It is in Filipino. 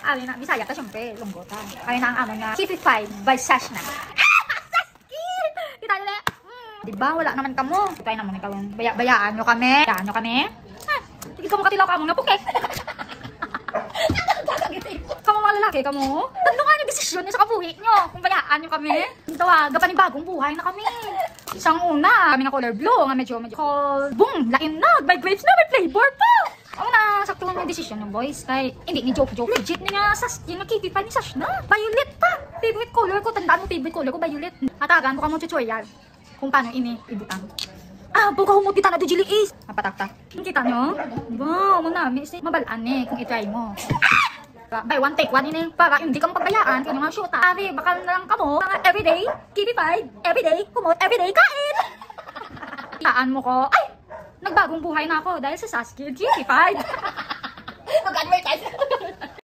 Ari na, Bisaya ta syempre, lunggotan. Ari na ang amo nga, keep it 5 by Sashna. Kita nyo na. Diba, wala naman kamo. Tayo naman ikaw yung bayaan nyo kami. Bayaan nyo kami. Hindi ka mo katilaw ka mo nga puke. Kamu mga lalaki, kamu. Tando nga yung desisyon nyo sa kabuhi nyo. Kung bayaan nyo kami. Ito gapanibagong buhay na kami. Isang una, kami na color blue. Nga medyo cold. Boom, lain na. By grapes na, may flavor pa. Ang sakto yung desisyon ng boys. Kaya hindi ni joke. Legit na nga yung nakikita ni Sash na. Violet pa. Favorite color ko. Tandaan mo favorite color ko, violet. Atagan ko ka mo tutorial kung paano ini ibutang. Buka humot kita na do Jilly Ace. Mapataktak. Kita nyo? Wow, manami. Mabalaan eh kung itry mo. By one take one ini para hindi ka mapagbayaan kaya mga shoota. Ari, baka na lang kamo everyday, keep it 5, everyday, kumot, everyday, kain! Taan mo ko, ay! Nagbagong buhay na ako dahil sa Sasuke, keep it 5. Mag-advertise.